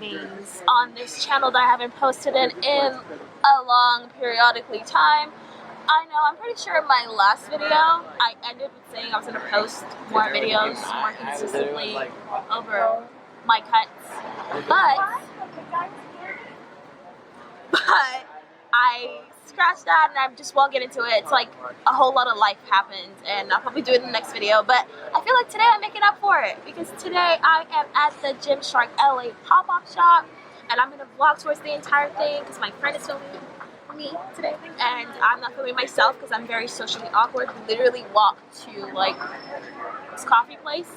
beans on this channel that I haven't posted in a long periodically time. I know, I'm pretty sure in my last video I ended with saying I was going to post more videos more consistently over my cuts, but I scratched that and I just won't get into it. It's like a whole lot of life happened and I'll probably do it in the next video, but I feel like today I'm making up for it because today I am at the Gymshark LA pop-up shop and I'm going to vlog towards the entire thing because my friend is filming me today and I'm not filming myself because I'm very socially awkward. Literally walked to like this coffee place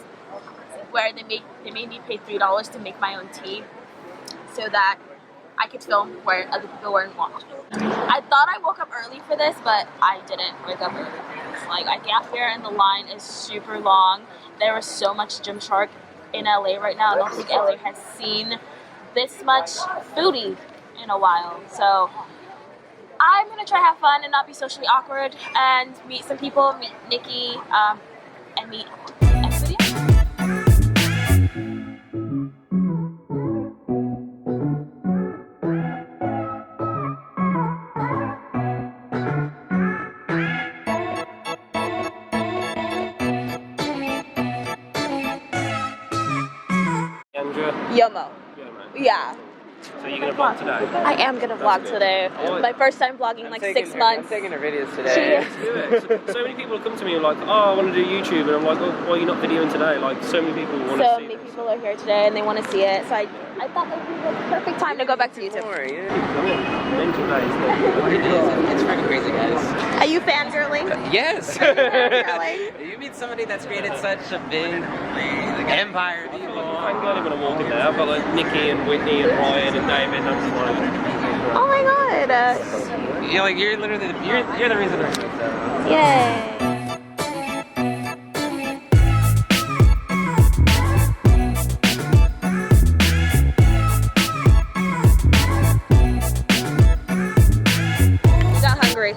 where they made me pay $3 to make my own tea so that I could film where other people weren't watching. I thought I woke up early for this, but I didn't wake up early for this. Like, I got here and the line is super long. There is so much Gymshark in LA right now. I don't think LA has seen this much foodie in a while. So I'm gonna try to have fun and not be socially awkward and meet some people, meet Nikki, and meet everybody else. Yomo. Yeah. So you're gonna vlog today? I am gonna vlog today. My first time vlogging in like 6 months. I'm taking her videos today. So many people come to me and like, oh, I want to do YouTube, and I'm like, oh, why are you not videoing today? Like, so many people want to see. So many people are here today and they want to see it. So I thought that would be the perfect time to go back to YouTube. It's freaking crazy, guys. Are you fangirling? Yes. Fangirling? You meet somebody that's created such a big empire of people. I'm glad when I walk in there. I've got like Nikki and Whitney and Ryan and David. And I'm just like, oh my god. You're like, you're literally you're the reason. Yay. We got hungry,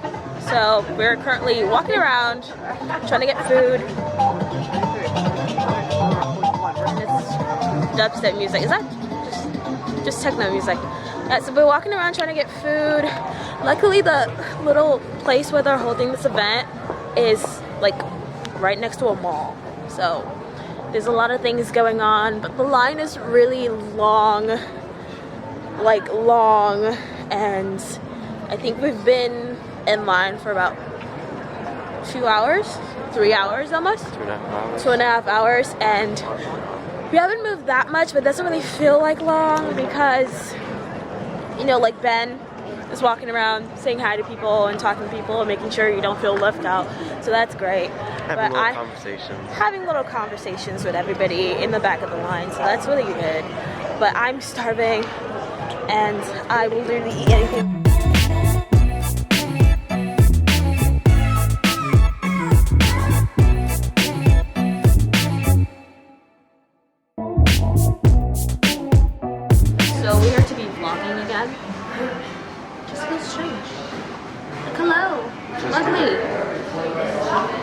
so we're currently walking around trying to get food. Dubstep music. Is that just techno music? Yeah, so we're walking around trying to get food. Luckily the little place where they're holding this event is like right next to a mall. So there's a lot of things going on, but the line is really long. Like long, and I think we've been in line for about 2 hours, 3 hours almost. 2.5 hours. 2.5 hours, and we haven't moved that much, but it doesn't really feel like long because, you know, like Ben is walking around saying hi to people and talking to people and making sure you don't feel left out. So that's great. Having little conversations. Having little conversations with everybody in the back of the line, so that's really good. But I'm starving and I will literally eat anything. So we're here to be vlogging again. Just feels strange. Like, hello. Lovely.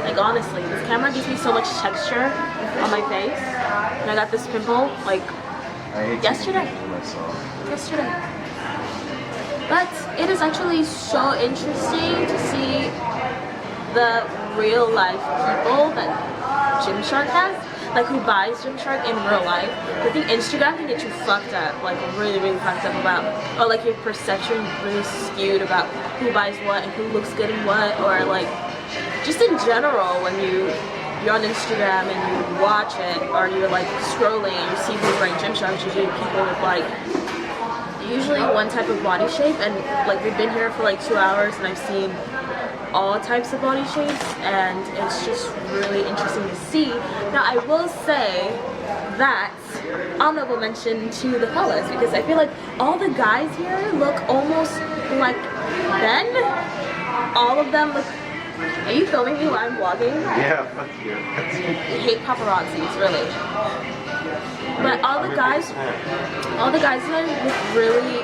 Like, honestly, this camera gives me so much texture on my face. And I got this pimple like yesterday. But it is actually so interesting to see the real life people that Gymshark has. Like, who buys Gymshark in real life. I think Instagram can get you fucked up, like really fucked up about, or like your perception really skewed about who buys what and who looks good in what, or like just in general when you're on Instagram and you watch it, or you're like scrolling and you see people wearing Gymshark, usually people with like usually one type of body shape, and like we've been here for like 2 hours and I've seen all types of body shapes, and it's just really interesting to see. Now I will say that honorable mention to the fellas, because I feel like all the guys here look almost like Ben. All of them look. Are you filming me while I'm vlogging? Yeah, fuck you. I hate paparazzis, really. But all the guys here look really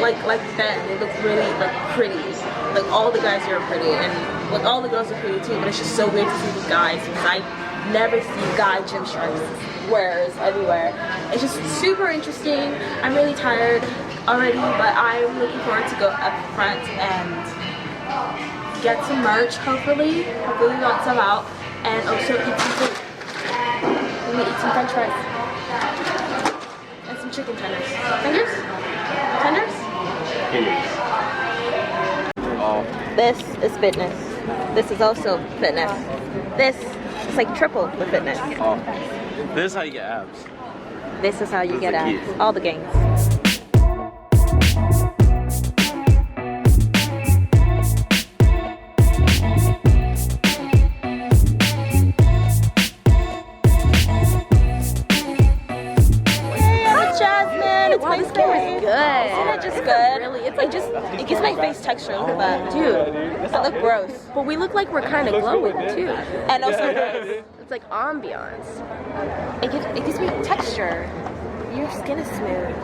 like Ben. They look really like pretty. Like all the guys here are pretty, and like all the girls are pretty too. But it's just so weird to see the guys because never see guy Gymshark wears anywhere. It's just super interesting. I'm really tired already, but I'm looking forward to go up front and get some merch, hopefully. Hopefully we got some out, and also eat some food. We're gonna eat some french fries and some chicken tenders. Fingers? Tenders? Oh. This is fitness. This is also fitness. This is like triple the fitness. Oh. This is how you get abs. This is how you get the abs. key. All the gains. Jazmine, it's Wow, my this camera's face. good. Isn't it just good? Really, it's it gives my face texture. Look at that. Dude, I look gross. but we look like we're kind of glowing too. And also gross. It's like ambiance. It gives me texture. Your skin is smooth.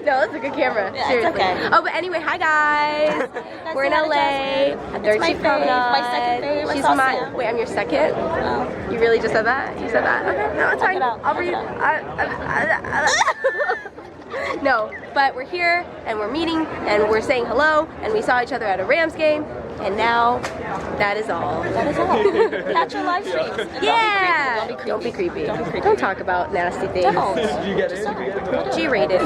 No, that's a good camera. Yeah, it's Seriously. okay. Oh, but anyway, hi guys. We're in That's LA. Jazmine. Third It's my Chief Promenade. fave, my second fave. She's What's my. awesome? Wait, I'm your second. Oh. You really just said that? You said that? Okay, no, it's fine. it out. I'll Knock read. it No, but we're here and we're meeting and we're saying hello and we saw each other at a Rams game and now that is all. That is all. Catch your live streams. And Yeah. Don't be creepy. Don't be creepy. Don't talk about nasty things. Don't. Did you get it? Did you get it? G-rated.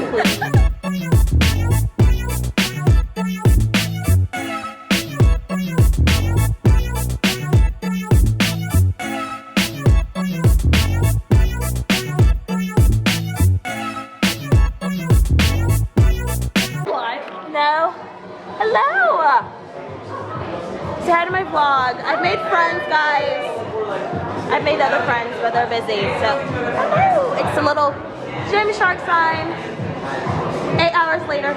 No. Hello. Say hi to my vlog. I've made friends, guys. I've made other friends, but they're busy. So, hello. It's a little Gymshark sign. 8 hours later.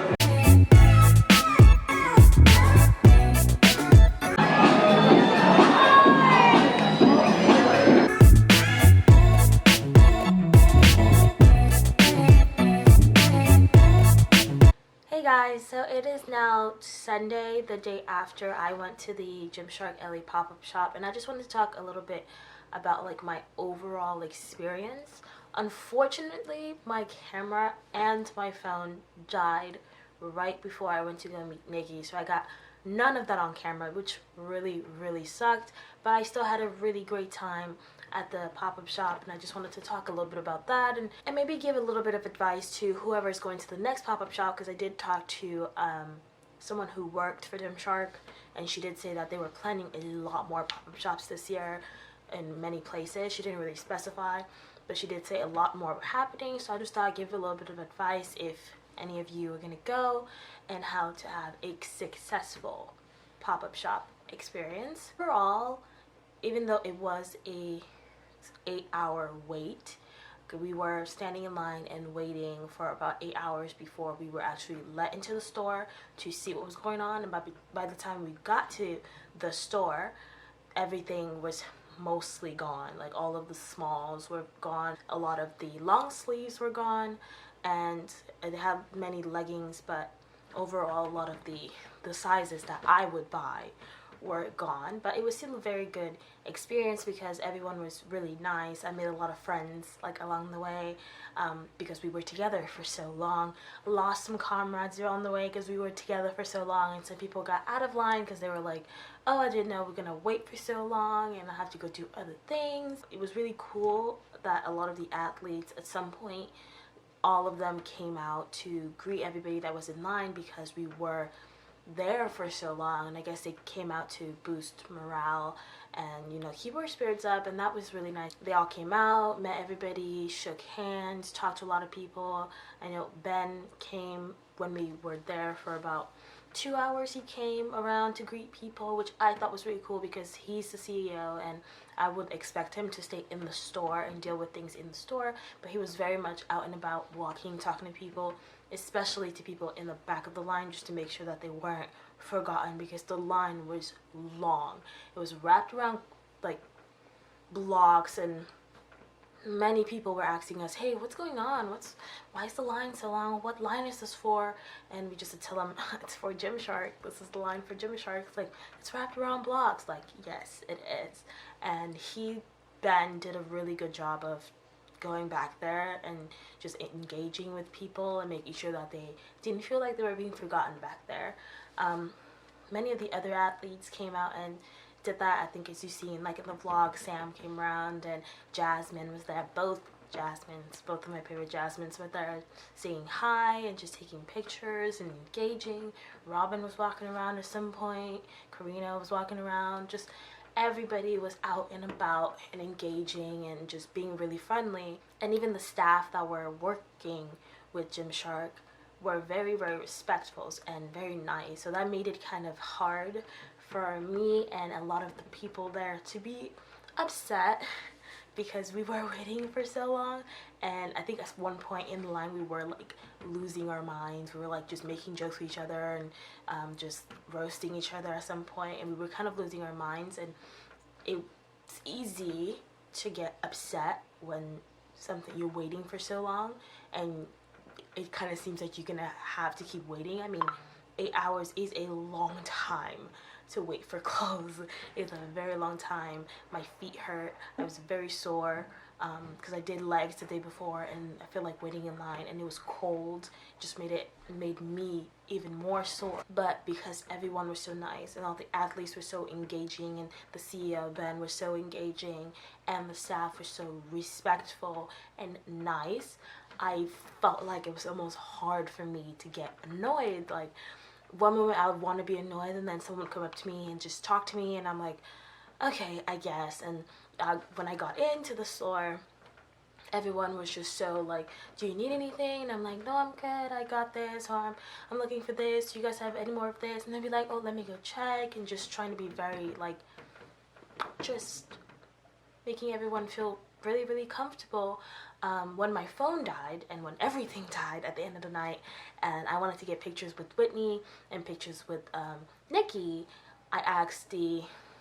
Hey guys, so it is now Sunday, the day after I went to the Gymshark LA pop-up shop, and I just wanted to talk a little bit about like my overall experience. Unfortunately, my camera and my phone died right before I went to go meet Nikki, so I got none of that on camera, which really sucked, but I still had a really great time at the pop-up shop, and I just wanted to talk a little bit about that and maybe give a little bit of advice to whoever is going to the next pop-up shop, because I did talk to someone who worked for Gymshark, and she did say that they were planning a lot more pop-up shops this year in many places. She didn't really specify, but she did say a lot more were happening, so I just thought I'd give a little bit of advice if any of you are gonna go and how to have a successful pop-up shop experience. Overall, even though it was a 8-hour wait, we were standing in line and waiting for about 8 hours before we were actually let into the store to see what was going on, and by the time we got to the store, everything was mostly gone. Like all of the smalls were gone, a lot of the long sleeves were gone, and it had many leggings, but overall a lot of the sizes that I would buy were gone. But it was still a very good experience because everyone was really nice. I made a lot of friends like along the way because we were together for so long. Lost some comrades along the way because we were together for so long, and some people got out of line because they were like, oh, I didn't know we're gonna wait for so long and I have to go do other things. It was really cool that a lot of the athletes at some point, all of them came out to greet everybody that was in line because we were there for so long, and I guess they came out to boost morale and, you know, keep our spirits up, and that was really nice. They all came out, met everybody, shook hands, talked to a lot of people. I know Ben came when we were there for about 2 hours. He came around to greet people, which I thought was really cool because he's the CEO and I would expect him to stay in the store and deal with things in the store, but he was very much out and about, walking, talking to people, especially to people in the back of the line, just to make sure that they weren't forgotten because the line was long. It was wrapped around like blocks and many people were asking us, hey, what's going on? Why is the line so long? What line is this for? And we just had to tell them it's for Gymshark. This is the line for Gymshark. It's like, it's wrapped around blocks. Like, yes, it is. And Ben did a really good job of going back there and just engaging with people and making sure that they didn't feel like they were being forgotten back there. Many of the other athletes came out and did that. I think, as you've seen, like in the vlog, Sam came around and Jazmine was there. Both of my favorite Jazmines were there, saying hi and just taking pictures and engaging. Robin was walking around at some point. Karina was walking around. Just everybody was out and about and engaging and just being really friendly. And even the staff that were working with Gymshark were very, very respectful and very nice. So that made it kind of hard for me and a lot of the people there to be upset because we were waiting for so long. And I think at one point in the line we were like losing our minds. We were like just making jokes with each other and just roasting each other at some point, and we were kind of losing our minds. And it's easy to get upset when you're waiting for so long and it kind of seems like you're gonna have to keep waiting. I mean, 8 hours is a long time to wait for clothes. It's a very long time. My feet hurt. I was very sore because I did legs the day before, and I feel like waiting in line, and it was cold. Just made me even more sore. But because everyone was so nice and all the athletes were so engaging, and the CEO Ben was so engaging, and the staff was so respectful and nice, I felt like it was almost hard for me to get annoyed. Like, one moment I would want to be annoyed, and then someone would come up to me and just talk to me, and I'm like, okay, I guess. And when I got into the store, everyone was just so like, do you need anything? And I'm like, no, I'm good, I got this, or I'm looking for this, do you guys have any more of this? And they'd be like, oh, let me go check, and just trying to be very like, just making everyone feel really, really comfortable. When my phone died and when everything died at the end of the night, and I wanted to get pictures with Whitney and pictures with Nikki, I asked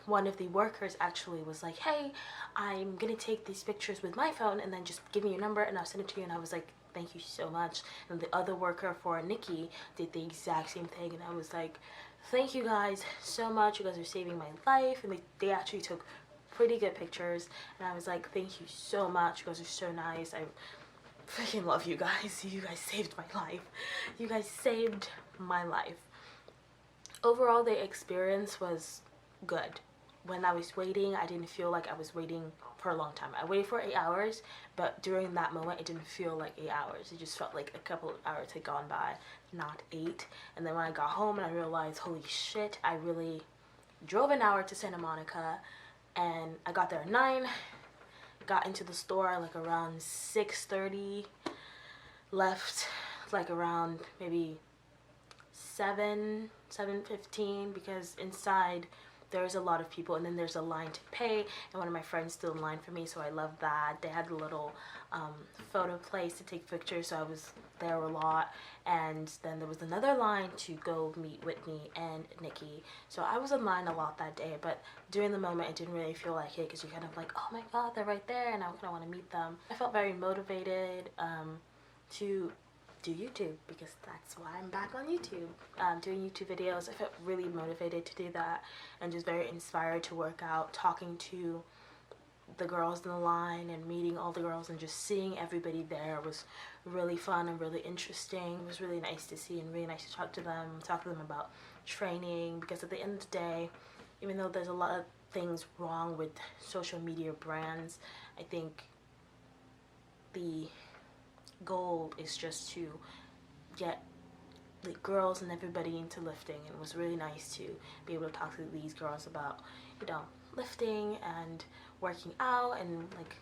one of the workers actually was like, hey, I'm gonna take these pictures with my phone and then just give me your number and I'll send it to you. And I was like, thank you so much. And the other worker for Nikki did the exact same thing, and I was like, thank you guys so much, you guys are saving my life. And they actually took pretty good pictures, and I was like, thank you so much, you guys are so nice. I freaking love you guys. You guys saved my life. You guys saved my life. Overall, the experience was good. When I was waiting, I didn't feel like I was waiting for a long time. I waited for 8 hours, but during that moment it didn't feel like 8 hours. It just felt like a couple of hours had gone by, not 8. And then when I got home and I realized, holy shit, I really drove an hour to Santa Monica, and I got there at 9, got into the store like around 6:30, left like around maybe 7:15, because inside there's a lot of people, and then there's a line to pay, and one of my friends stood in line for me, so I love that. They had a little photo place to take pictures, so I was there a lot. And then there was another line to go meet Whitney and Nikki, so I was in line a lot that day. But during the moment it didn't really feel like it, because you're kind of like, oh my god, they're right there, and I kind of want to meet them. I felt very motivated to do YouTube, because that's why I'm back on YouTube, doing YouTube videos. I felt really motivated to do that, and just very inspired to work out. Talking to the girls in the line and meeting all the girls and just seeing everybody there was really fun and really interesting. It was really nice to see and really nice to talk to them about training, because at the end of the day, even though there's a lot of things wrong with social media brands, I think the goal is just to get the girls and everybody into lifting. And it was really nice to be able to talk to these girls about, you know, lifting and working out, and like,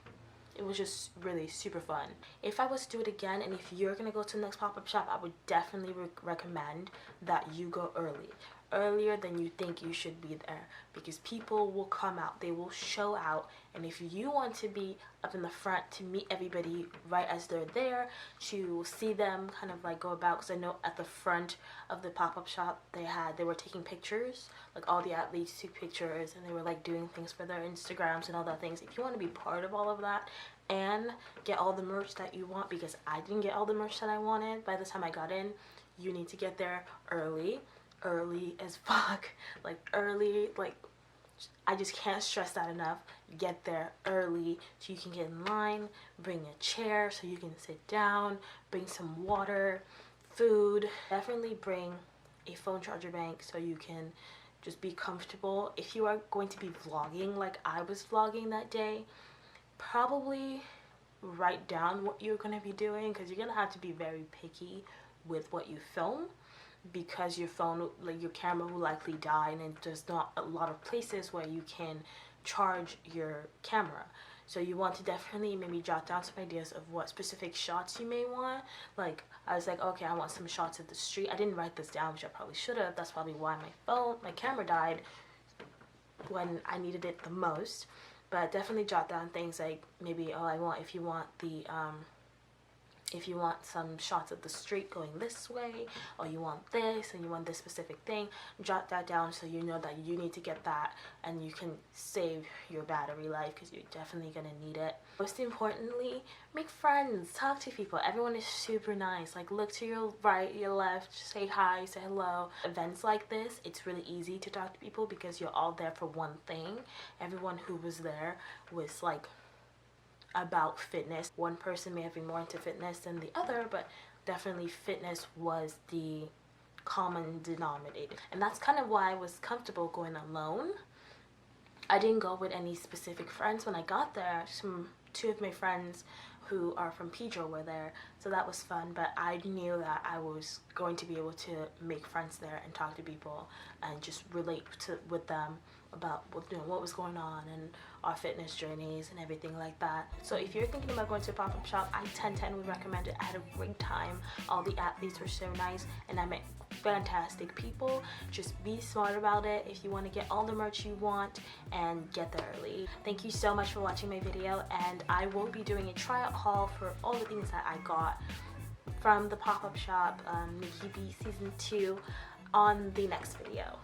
it was just really super fun. If I was to do it again, and if you're gonna go to the next pop-up shop, I would definitely recommend that you go early. earlier than you think you should be there, because people will come out, they will show out, and if you want to be up in the front to meet everybody right as they're there, to see them kind of like go about, because I know at the front of the pop-up shop they were taking pictures, like all the athletes took pictures and they were like doing things for their Instagrams and all that things. If you want to be part of all of that and get all the merch that you want, because I didn't get all the merch that I wanted by the time I got in, you need to get there early as fuck, like early, like I just can't stress that enough. Get there early so you can get in line, bring a chair so you can sit down, bring some water, food. Definitely bring a phone charger bank so you can just be comfortable. If you are going to be vlogging like I was vlogging that day, probably write down what you're going to be doing, because you're going to have to be very picky with what you film, because your phone, like your camera, will likely die, and there's not a lot of places where you can charge your camera. So you want to definitely maybe jot down some ideas of what specific shots you may want. Like I was like, okay, I want some shots of the street. I didn't write this down, which I probably should have. That's probably why my camera died when I needed it the most. But definitely jot down things like maybe, oh, if you want some shots of the street going this way, or you want this and you want this specific thing, jot that down so you know that you need to get that, and you can save your battery life, because you're definitely gonna need it. Most importantly, make friends, talk to people. Everyone is super nice. Like, look to your right, your left, say hi, say hello. Events like this, it's really easy to talk to people because you're all there for one thing. Everyone who was there was like about fitness. One person may have been more into fitness than the other, but definitely fitness was the common denominator, and that's kind of why I was comfortable going alone. I didn't go with any specific friends when I got there. Two of my friends who are from Pedro were there, so that was fun, but I knew that I was going to be able to make friends there and talk to people and just relate with them about what was going on and our fitness journeys and everything like that. So if you're thinking about going to a pop-up shop, I 10/10 would recommend it. I had a great time. All the athletes were so nice, and I met fantastic people. Just be smart about it if you want to get all the merch you want, and get there early. Thank you so much for watching my video, and I will be doing a tryout haul for all the things that I got from the pop-up shop, Nikki B Season 2, on the next video.